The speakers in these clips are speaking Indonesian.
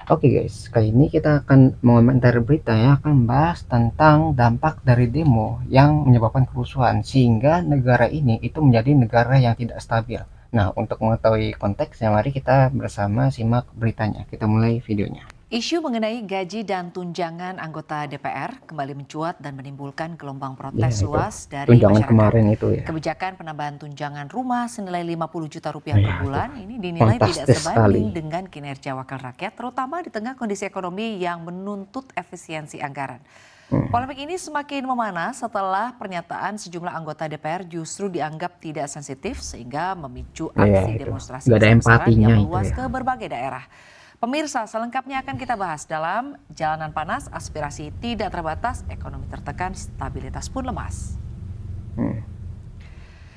Oke guys, kali ini kita akan mengomentar berita yang akan membahas tentang dampak dari demo yang menyebabkan kerusuhan sehingga negara ini itu menjadi negara yang tidak stabil. Nah, untuk mengetahui konteksnya, mari kita bersama simak beritanya. Kita mulai videonya. Isu mengenai gaji dan tunjangan anggota DPR kembali mencuat dan menimbulkan gelombang Ya, protes itu luas dari tunjangan masyarakat. kemarin itu ya. Kebijakan penambahan tunjangan rumah senilai 50 juta rupiah per Ya, itu bulan ini dinilai tidak fantastis sebanding sekali. dengan kinerja wakil rakyat, terutama di tengah kondisi ekonomi yang menuntut efisiensi anggaran. Hmm. Polemik ini semakin memanas setelah pernyataan sejumlah anggota DPR justru dianggap tidak sensitif sehingga memicu Ya, aksi itu demonstrasi nggak ada besar-besaran yang empatinya itu meluas ya. ke berbagai daerah. Pemirsa, selengkapnya akan kita bahas dalam Jalanan Panas, Aspirasi Tidak Terbatas, Ekonomi Tertekan, Stabilitas Pun Lemas. Hmm.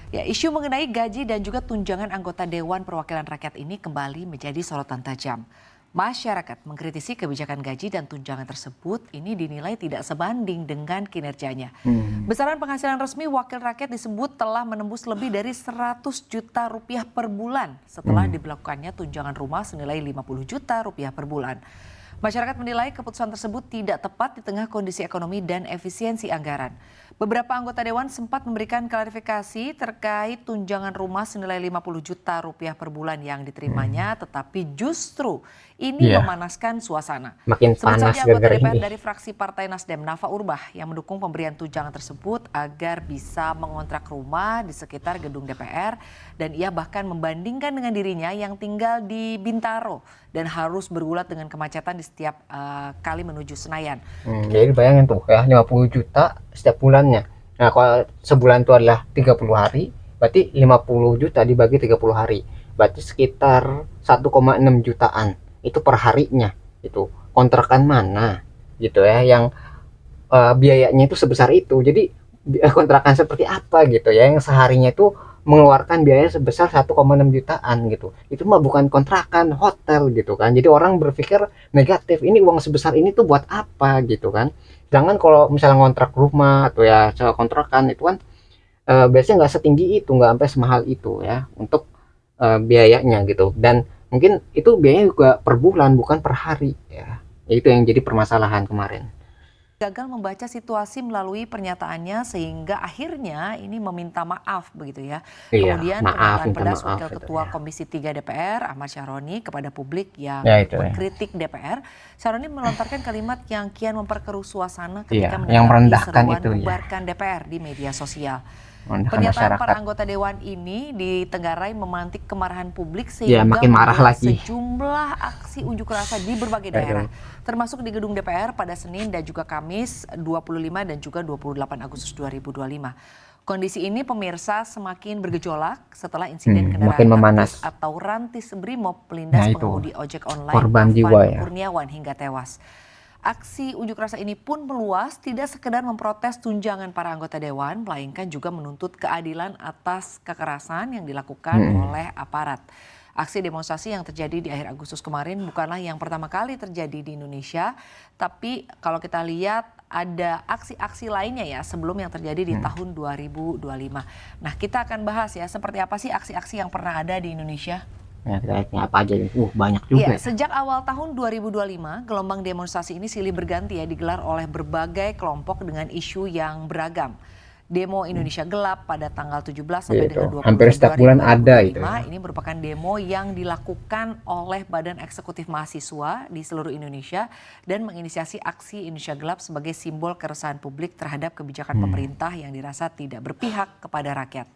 Ya, isu mengenai gaji dan juga tunjangan anggota Dewan Perwakilan Rakyat ini kembali menjadi sorotan tajam. Masyarakat mengkritisi kebijakan gaji dan tunjangan tersebut ini dinilai tidak sebanding dengan kinerjanya. Hmm. Besaran penghasilan resmi wakil rakyat disebut telah menembus lebih dari 100 juta rupiah per bulan setelah diberlakukannya tunjangan rumah senilai 50 juta rupiah per bulan. Masyarakat menilai keputusan tersebut tidak tepat di tengah kondisi ekonomi dan efisiensi anggaran. Beberapa anggota dewan sempat memberikan klarifikasi terkait tunjangan rumah senilai 50 juta rupiah per bulan yang diterimanya, tetapi justru ini Iya, memanaskan suasana. makin Sebut panas saja anggota gara-gara DPR ini. dari fraksi Partai Nasdem, Nafa Urbah, yang mendukung pemberian tunjangan tersebut agar bisa mengontrak rumah di sekitar gedung DPR, dan ia bahkan membandingkan dengan dirinya yang tinggal di Bintaro dan harus bergulat dengan kemacetan di setiap kali menuju Senayan. Jadi bayangin tuh ya 50 juta setiap bulannya. Nah, kalau sebulan itu adalah 30 hari, berarti 50 juta dibagi 30 hari. Berarti sekitar 1,6 jutaan itu per harinya. Itu kontrakan mana gitu ya yang biayanya itu sebesar itu. Jadi kontrakan seperti apa gitu ya yang seharinya itu mengeluarkan biaya sebesar 1,6 jutaan gitu. Itu mah bukan kontrakan, hotel gitu kan. Jadi orang berpikir negatif, ini uang sebesar ini tuh buat apa gitu kan. Jangan kalau misalnya ngontrak rumah atau ya sewa kontrakan itu kan biasanya nggak setinggi itu, nggak sampai semahal itu ya untuk biayanya gitu. Dan mungkin itu biayanya juga per bulan bukan per hari ya. Itu yang jadi permasalahan kemarin. Gagal membaca situasi melalui pernyataannya sehingga akhirnya ini meminta maaf begitu ya. Iya, Kemudian maaf, pernyataan minta pedas maaf Wakil itu Ketua ya. Komisi 3 DPR Ahmad Syaroni kepada publik Ya yang itu ya. mengkritik DPR. Syaroni melontarkan kalimat yang kian memperkeruh suasana Iya, ketika yang menanggapi merendahkan seruan itu ya, bubarkan DPR di media sosial. merendahkan Pernyataan para masyarakat. anggota dewan ini ditenggarai memantik kemarahan publik Ya, sehingga makin marah menggelar lagi. sejumlah aksi unjuk rasa di berbagai daerah, Aduh. termasuk di gedung DPR pada Senin dan juga Kamis 25 dan juga 28 Agustus 2025. Kondisi ini pemirsa semakin bergejolak setelah insiden Makin kendaraan taktis memanas. atau rantis Brimob Nah melindas itu, pengemudi ojek online korban jiwa Afan ya. Kurniawan hingga tewas. Aksi unjuk rasa ini pun meluas tidak sekedar memprotes tunjangan para anggota dewan, melainkan juga menuntut keadilan atas kekerasan yang dilakukan oleh aparat. Aksi demonstrasi yang terjadi di akhir Agustus kemarin bukanlah yang pertama kali terjadi di Indonesia, tapi kalau kita lihat ada aksi-aksi lainnya ya sebelum yang terjadi di tahun 2025. Nah, kita akan bahas ya seperti apa sih aksi-aksi yang pernah ada di Indonesia. Ya, kayaknya apa aja nih, banyak juga Ya, ya. sejak awal tahun 2025, gelombang demonstrasi ini silih berganti ya digelar oleh berbagai kelompok dengan isu yang beragam. Demo Indonesia Gelap pada tanggal 17 Ya sampai itu, dengan 20 hampir setiap Februari bulan ada itu 2025 ya. ini merupakan demo yang dilakukan oleh Badan Eksekutif Mahasiswa di seluruh Indonesia dan menginisiasi aksi Indonesia Gelap sebagai simbol keresahan publik terhadap kebijakan pemerintah yang dirasa tidak berpihak kepada rakyat.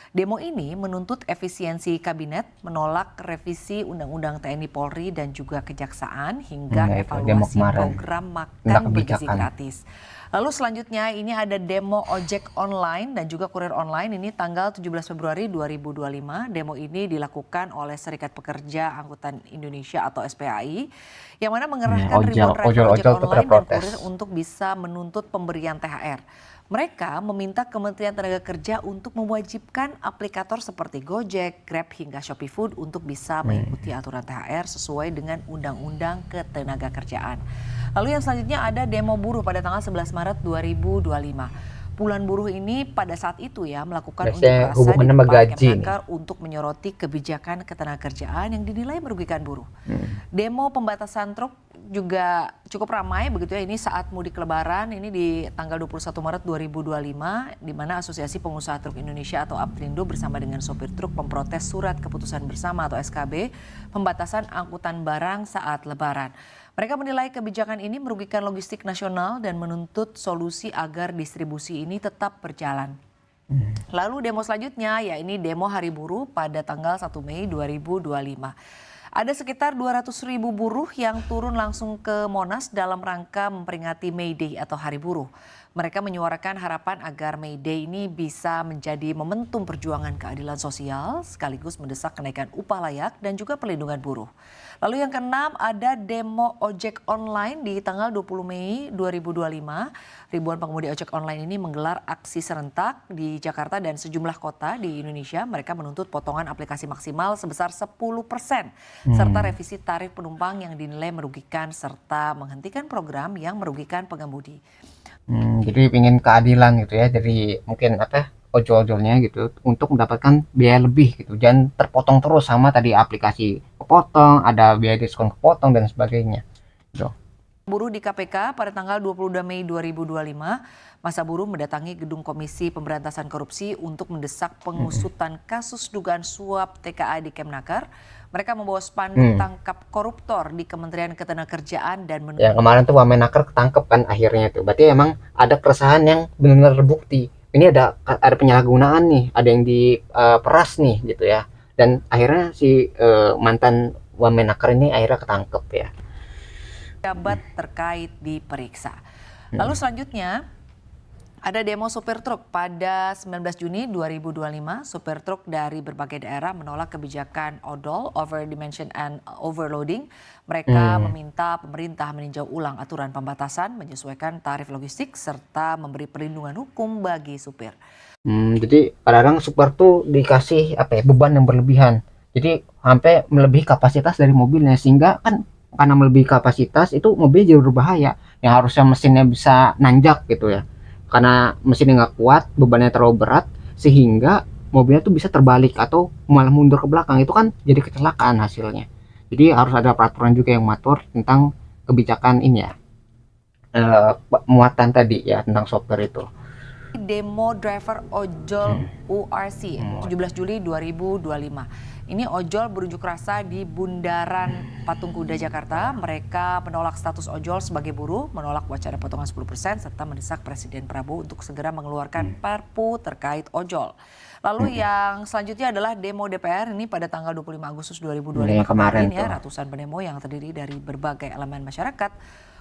Demo ini menuntut efisiensi kabinet, menolak revisi Undang-Undang TNI Polri dan juga Kejaksaan hingga Ya itu, demo evaluasi kemarin. program Tentang makan bergizi kebijakan. gratis. Lalu selanjutnya ini ada demo ojek online dan juga kurir online ini tanggal 17 Februari 2025. Demo ini dilakukan oleh Serikat Pekerja Angkutan Indonesia atau SPAI yang mana mengerahkan ribuan driver ojek Ojol tuh pada online dan protes. kurir untuk bisa menuntut pemberian THR. Mereka meminta Kementerian Tenaga Kerja untuk mewajibkan aplikator seperti Gojek, Grab hingga Shopee Food untuk bisa mengikuti aturan THR sesuai dengan Undang-Undang Ketenagakerjaan. Lalu yang selanjutnya ada demo buruh pada tanggal 11 Maret 2025. Puluhan buruh ini pada saat itu ya melakukan unjuk Biasanya rasa di hubungannya sama depan gaji nih. Kemnaker untuk menyoroti kebijakan ketenagakerjaan yang dinilai merugikan buruh. Hmm. Demo pembatasan truk juga cukup ramai begitu ya, ini saat mudik lebaran, ini di tanggal 21 Maret 2025, di mana Asosiasi Pengusaha Truk Indonesia atau APTRINDO bersama dengan sopir truk memprotes surat keputusan bersama atau SKB pembatasan angkutan barang saat lebaran. Mereka menilai kebijakan ini merugikan logistik nasional dan menuntut solusi agar distribusi ini tetap berjalan. Lalu demo selanjutnya, ya ini demo Hari Buruh pada tanggal 1 Mei 2025. Ada sekitar 200.000 buruh yang turun langsung ke Monas dalam rangka memperingati May Day atau Hari Buruh. Mereka menyuarakan harapan agar May Day ini bisa menjadi momentum perjuangan keadilan sosial sekaligus mendesak kenaikan upah layak dan juga perlindungan buruh. Lalu yang keenam ada demo ojek online di tanggal 20 Mei 2025. Ribuan pengemudi ojek online ini menggelar aksi serentak di Jakarta dan sejumlah kota di Indonesia. Mereka menuntut potongan aplikasi maksimal sebesar 10% serta revisi tarif penumpang yang dinilai merugikan serta menghentikan program yang merugikan pengemudi. Jadi ingin keadilan gitu ya dari mungkin ojol-ojolnya gitu untuk mendapatkan biaya lebih gitu, jangan terpotong terus sama tadi aplikasi kepotong, ada biaya diskon kepotong dan sebagainya gitu. Buruh di KPK pada tanggal 22 Mei 2025, masa buruh mendatangi gedung Komisi Pemberantasan Korupsi untuk mendesak pengusutan kasus dugaan suap TKA di Kemnaker. Mereka membawa spanduk tangkap koruptor di Kementerian Ketenagakerjaan dan Yang kemarin tuh Wamenaker ketangkep kan akhirnya tuh. Berarti emang ada keresahan yang benar-benar terbukti. Ini ada penyalahgunaan nih, ada yang diperas nih gitu ya. Dan akhirnya si mantan Wamenaker ini akhirnya ketangkep ya. pejabat terkait diperiksa. Lalu selanjutnya ada demo supir truk pada 19 Juni 2025. Supir truk dari berbagai daerah menolak kebijakan odol, over dimension and overloading. Mereka meminta pemerintah meninjau ulang aturan pembatasan, menyesuaikan tarif logistik, serta memberi perlindungan hukum bagi supir. Jadi kadang-kadang supir tuh dikasih beban yang berlebihan. Jadi sampai melebihi kapasitas dari mobilnya, sehingga kan karena melebihi kapasitas itu mobil jauh berbahaya. Yang harusnya mesinnya bisa nanjak gitu ya. Karena mesinnya nggak kuat, bebannya terlalu berat, sehingga mobilnya tuh bisa terbalik atau malah mundur ke belakang. Itu kan jadi kecelakaan hasilnya. Jadi harus ada peraturan juga yang mengatur tentang kebijakan ini ya, muatan tadi ya tentang sopir itu. Demo driver ojol URC 17 Juli 2025. Ini ojol berunjuk rasa di Bundaran Patung Kuda Jakarta. Mereka menolak status ojol sebagai buruh, menolak wacana potongan 10% serta mendesak Presiden Prabowo untuk segera mengeluarkan Perpu terkait ojol. Lalu yang selanjutnya adalah demo DPR ini pada tanggal 25 Agustus 2025 kemarin ya, ratusan pendemo yang terdiri dari berbagai elemen masyarakat,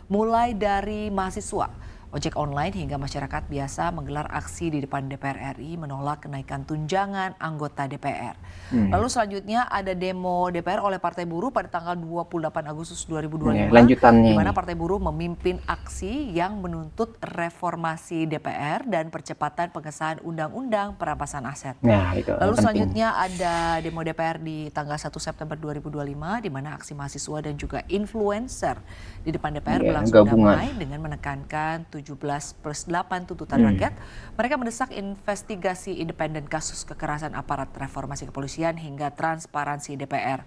mulai dari mahasiswa, ojek online hingga masyarakat biasa menggelar aksi di depan DPR RI menolak kenaikan tunjangan anggota DPR. Lalu selanjutnya ada demo DPR oleh Partai Buruh pada tanggal 28 Agustus 2025. Lanjutannya. Di mana Partai Buruh memimpin aksi yang menuntut reformasi DPR dan percepatan pengesahan Undang-Undang Perampasan Aset. Nah, itu Lalu penting. selanjutnya ada demo DPR di tanggal 1 September 2025 di mana aksi mahasiswa dan juga influencer di depan DPR berlangsung damai dengan menekankan 17+8 tuntutan rakyat. Mereka mendesak investigasi independen kasus kekerasan aparat reformasi kepolisian hingga transparansi DPR.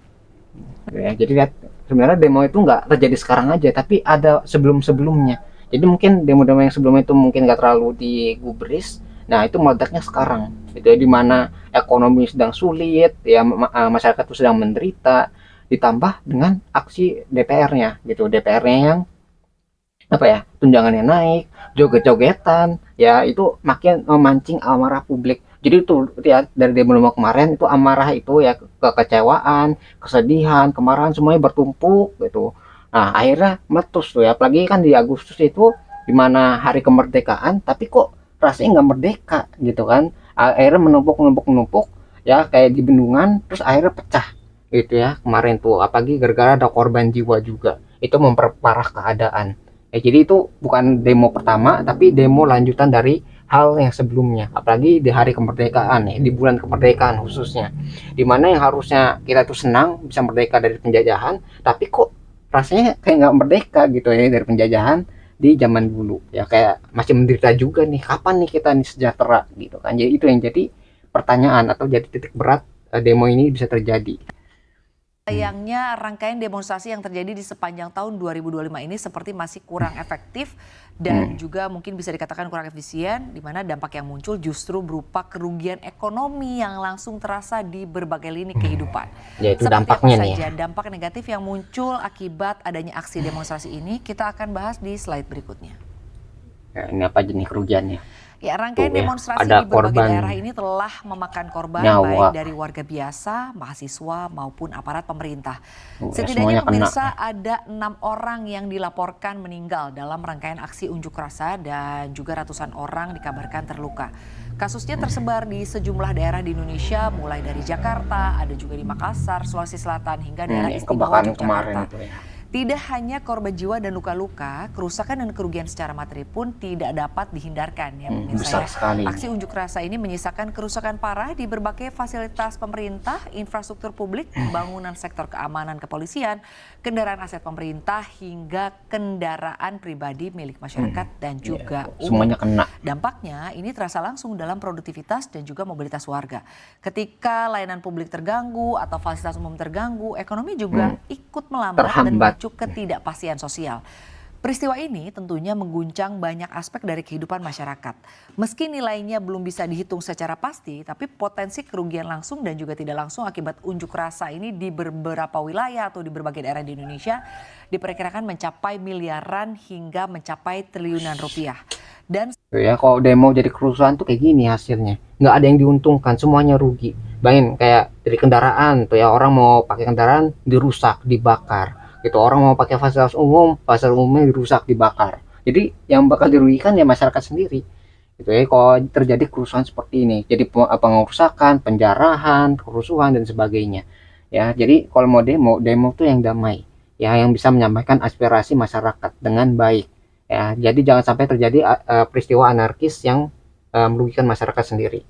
Ya, jadi lihat sebenarnya demo itu nggak terjadi sekarang aja, tapi ada sebelum-sebelumnya. Jadi mungkin demo-demo yang sebelumnya itu mungkin nggak terlalu digubris. Nah itu meledaknya sekarang. Itu di mana ekonomi sedang sulit, ya masyarakat itu sedang menderita, ditambah dengan aksi DPR-nya gitu. DPR-nya yang tunjangannya naik, joget-jogetan, ya itu makin memancing amarah publik. Jadi itu ya dari demo kemarin itu amarah itu ya, kekecewaan, kesedihan, kemarahan semuanya bertumpuk gitu. Nah akhirnya meletus tuh ya, apalagi kan di Agustus itu dimana hari kemerdekaan, tapi kok rasanya nggak merdeka gitu kan. Akhirnya menumpuk ya kayak di bendungan, terus akhirnya pecah gitu ya kemarin tuh, apalagi gara-gara ada korban jiwa juga, itu memperparah keadaan. Ya, jadi itu bukan demo pertama, tapi demo lanjutan dari hal yang sebelumnya. Apalagi di hari kemerdekaan, ya, di bulan kemerdekaan khususnya. Dimana yang harusnya kita tuh senang bisa merdeka dari penjajahan, tapi kok rasanya kayak nggak merdeka gitu ya dari penjajahan. di zaman dulu ya, kayak masih menderita juga nih, kapan nih kita nih sejahtera gitu kan. Jadi itu yang jadi pertanyaan atau jadi titik berat demo ini bisa terjadi. Sayangnya rangkaian demonstrasi yang terjadi di sepanjang tahun 2025 ini seperti masih kurang efektif dan juga mungkin bisa dikatakan kurang efisien, di mana dampak yang muncul justru berupa kerugian ekonomi yang langsung terasa di berbagai lini kehidupan. Ya itu Seperti apa dampaknya nih ya. saja dampak negatif yang muncul akibat adanya aksi demonstrasi ini, kita akan bahas di slide berikutnya. Ya, ini apa aja nih kerugiannya? Ya, rangkaian Tuh ya, demonstrasi ada di berbagai korban daerah ini telah memakan korban nyawa. baik dari warga biasa, mahasiswa maupun aparat pemerintah. Tuh ya, Setidaknya semuanya kena. pemirsa ada 6 orang yang dilaporkan meninggal dalam rangkaian aksi unjuk rasa dan juga ratusan orang dikabarkan terluka. Kasusnya tersebar di sejumlah daerah di Indonesia, mulai dari Jakarta, ada juga di Makassar, Sulawesi Selatan hingga daerah Yang istimewa kebakaran kemarin Yogyakarta. itu ya. Tidak hanya korban jiwa dan luka-luka, kerusakan dan kerugian secara materi pun tidak dapat dihindarkan ya pemirsa Besar ya. sekali. Aksi unjuk rasa ini menyisakan kerusakan parah di berbagai fasilitas pemerintah, infrastruktur publik, bangunan sektor keamanan kepolisian, kendaraan aset pemerintah hingga kendaraan pribadi milik masyarakat dan juga umum. Semuanya kena. Dampaknya ini terasa langsung dalam produktivitas dan juga mobilitas warga. Ketika layanan publik terganggu atau fasilitas umum terganggu, ekonomi juga ikut melambat dan Terhambat. memicu ketidakpastian sosial. Peristiwa ini tentunya mengguncang banyak aspek dari kehidupan masyarakat. Meski nilainya belum bisa dihitung secara pasti, tapi potensi kerugian langsung dan juga tidak langsung akibat unjuk rasa ini di beberapa wilayah atau di berbagai daerah di Indonesia diperkirakan mencapai miliaran hingga mencapai triliunan rupiah. Dan Tuh ya, kalau demo jadi kerusuhan tuh kayak gini hasilnya. Nggak ada yang diuntungkan, semuanya rugi. Bayangin kayak dari kendaraan tuh ya, orang mau pakai kendaraan dirusak, dibakar. Gitu, orang mau pakai fasilitas umumnya dirusak, dibakar. Jadi yang bakal dirugikan ya masyarakat sendiri. Gitu ya, kalau terjadi kerusuhan seperti ini. Jadi pengerusakan, penjarahan, kerusuhan dan sebagainya. Ya, jadi kalau mau demo tuh yang damai. Ya, yang bisa menyampaikan aspirasi masyarakat dengan baik. Ya, jadi jangan sampai terjadi peristiwa anarkis yang merugikan masyarakat sendiri.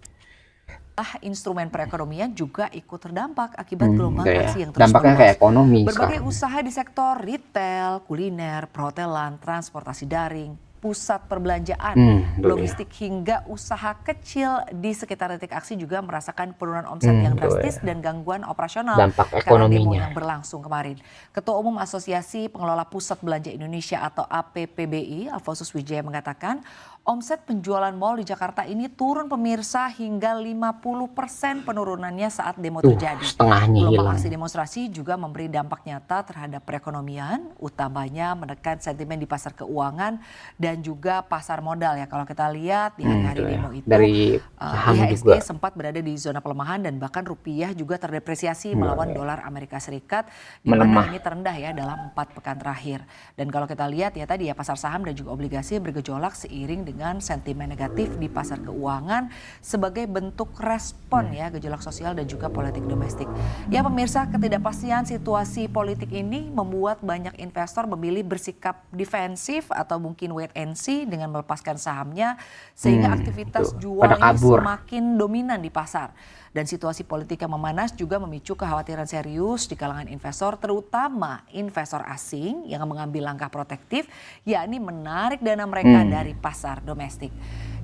instrumen perekonomian juga ikut terdampak akibat gelombang Gitu ya. aksi yang terus Dampaknya meluas. kayak ekonomi Berbagai sekarang. usaha di sektor retail, kuliner, perhotelan, transportasi daring, pusat perbelanjaan, Betul ya. logistik hingga usaha kecil di sekitar titik aksi juga merasakan penurunan omset yang Betul drastis dan gangguan operasional Dampak karena demo ekonominya. yang berlangsung kemarin. Ketua Umum Asosiasi Pengelola Pusat Belanja Indonesia atau APPBI, Alfosus Wijaya mengatakan, omset penjualan mal di Jakarta ini turun pemirsa hingga 50% penurunannya saat demo Tuh, terjadi. setengahnya Gelombang hilang. aksi demonstrasi juga memberi dampak nyata terhadap perekonomian, utamanya menekan sentimen di pasar keuangan dan juga pasar modal ya. Kalau kita lihat di hari-hari Betul ya. demo itu, Dari saham IHSG juga. sempat berada di zona pelemahan dan bahkan rupiah juga terdepresiasi Betul melawan ya. dolar Amerika Serikat di mana Melemah. ini terendah ya dalam 4 pekan terakhir. Dan kalau kita lihat ya tadi ya pasar saham dan juga obligasi bergejolak seiring dengan sentimen negatif di pasar keuangan sebagai bentuk respon ya gejolak sosial dan juga politik domestik. Ya pemirsa, ketidakpastian situasi politik ini membuat banyak investor memilih bersikap defensif atau mungkin wait and see dengan melepaskan sahamnya sehingga aktivitas Tuh, jual pada ini kabur. semakin dominan di pasar. Dan situasi politik yang memanas juga memicu kekhawatiran serius di kalangan investor, terutama investor asing yang mengambil langkah protektif, yakni menarik dana mereka dari pasar domestik.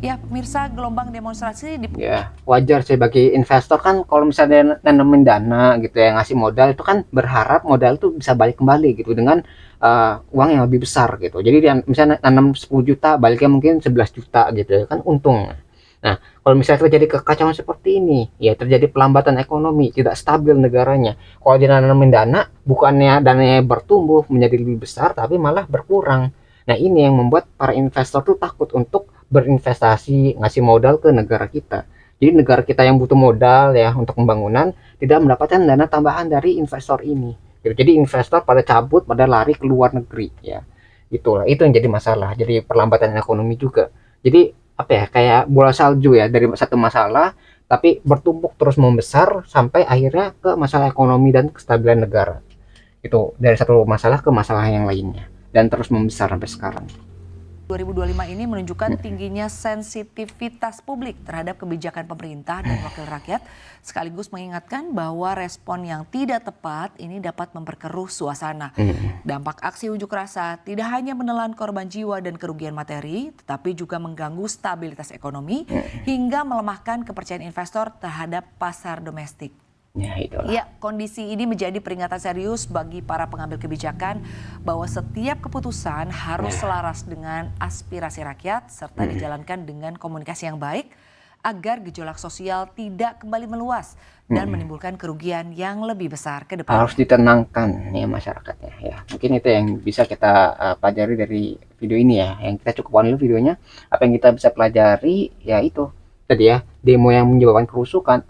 Ya pemirsa, gelombang demonstrasi di Ya, wajar sih bagi investor kan kalau misalnya nanemin dana gitu ya, ngasih modal itu kan berharap modal itu bisa balik kembali gitu dengan uang yang lebih besar gitu. Jadi dia misalnya nanam 10 juta baliknya mungkin 11 juta gitu ya, kan untung. Nah, kalau misalnya terjadi kekacauan seperti ini, ya terjadi pelambatan ekonomi, tidak stabil negaranya. Kalau dia nanemin dana, bukannya dananya bertumbuh menjadi lebih besar, tapi malah berkurang. Nah, ini yang membuat para investor tuh takut untuk berinvestasi, ngasih modal ke negara kita. Jadi negara kita yang butuh modal ya untuk pembangunan tidak mendapatkan dana tambahan dari investor ini. Gitu. Jadi investor pada cabut, pada lari ke luar negeri ya. Itulah itu yang jadi masalah. Jadi perlambatan ekonomi juga. Jadi apa ya, kayak bola salju ya, dari satu masalah tapi bertumpuk terus membesar sampai akhirnya ke masalah ekonomi dan kestabilan negara. Itu dari satu masalah ke masalah yang lainnya dan terus membesar sampai sekarang. 2025 ini menunjukkan tingginya sensitivitas publik terhadap kebijakan pemerintah dan wakil rakyat, sekaligus mengingatkan bahwa respon yang tidak tepat ini dapat memperkeruh suasana. Dampak aksi unjuk rasa tidak hanya menelan korban jiwa dan kerugian materi, tetapi juga mengganggu stabilitas ekonomi hingga melemahkan kepercayaan investor terhadap pasar domestik. Ya, itulah. Ya, kondisi ini menjadi peringatan serius bagi para pengambil kebijakan bahwa setiap keputusan harus selaras dengan aspirasi rakyat serta dijalankan dengan komunikasi yang baik agar gejolak sosial tidak kembali meluas dan menimbulkan kerugian yang lebih besar ke depan. Harus ditenangkan ya masyarakatnya ya. Mungkin itu yang bisa kita pelajari dari video ini ya. Yang kita cukupkan dulu videonya. Apa yang kita bisa pelajari ya itu tadi ya, demo yang menyebabkan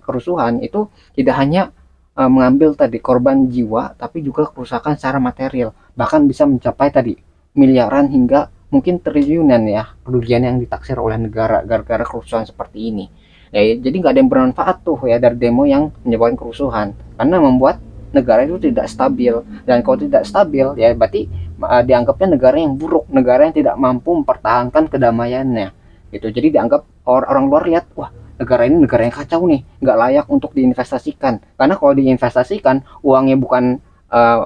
kerusuhan itu tidak hanya mengambil tadi korban jiwa, tapi juga kerusakan secara material, bahkan bisa mencapai tadi miliaran hingga mungkin triliunan ya kerugian yang ditaksir oleh negara gara-gara kerusuhan seperti ini ya. Jadi nggak ada yang bermanfaat tuh ya dari demo yang menyebabkan kerusuhan, karena membuat negara itu tidak stabil, dan kalau tidak stabil ya berarti dianggapnya negara yang buruk, negara yang tidak mampu mempertahankan kedamaiannya gitu. Jadi dianggap orang luar lihat, wah negara ini negara yang kacau nih, nggak layak untuk diinvestasikan, karena kalau diinvestasikan uangnya bukan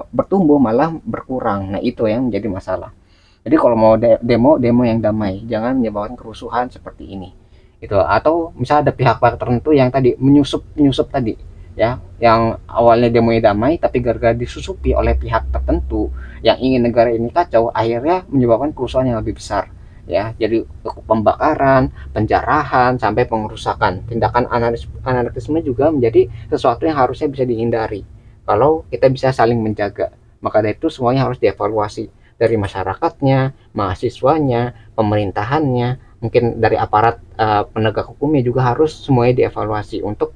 bertumbuh malah berkurang. Nah itu yang menjadi masalah. Jadi kalau mau demo yang damai, jangan menyebabkan kerusuhan seperti ini itu. Atau misalnya ada pihak-pihak tertentu yang tadi menyusup tadi ya, yang awalnya demonya damai tapi gara-gara disusupi oleh pihak tertentu yang ingin negara ini kacau, akhirnya menyebabkan kerusuhan yang lebih besar ya. Jadi pembakaran, penjarahan, sampai pengerusakan. Tindakan anarkisme juga menjadi sesuatu yang harusnya bisa dihindari kalau kita bisa saling menjaga. Maka dari itu semuanya harus dievaluasi, dari masyarakatnya, mahasiswanya, pemerintahannya, mungkin dari aparat penegak hukumnya juga harus semuanya dievaluasi untuk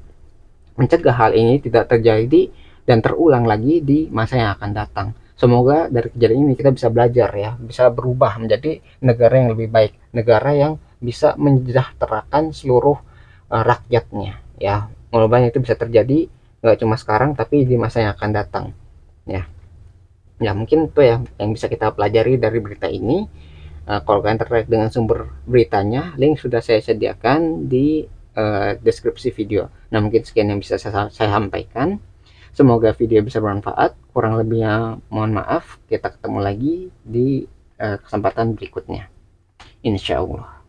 mencegah hal ini tidak terjadi dan terulang lagi di masa yang akan datang. Semoga dari kejadian ini kita bisa belajar ya, bisa berubah menjadi negara yang lebih baik, negara yang bisa mensejahterakan seluruh rakyatnya ya. Mudah-mudahan itu bisa terjadi nggak cuma sekarang tapi di masa yang akan datang ya. Ya mungkin itu ya yang bisa kita pelajari dari berita ini. Kalau kalian tertarik dengan sumber beritanya, link sudah saya sediakan di deskripsi video. Nah mungkin sekian yang bisa saya sampaikan. Semoga video bisa bermanfaat. Kurang lebihnya mohon maaf. Kita ketemu lagi di kesempatan berikutnya, insya Allah.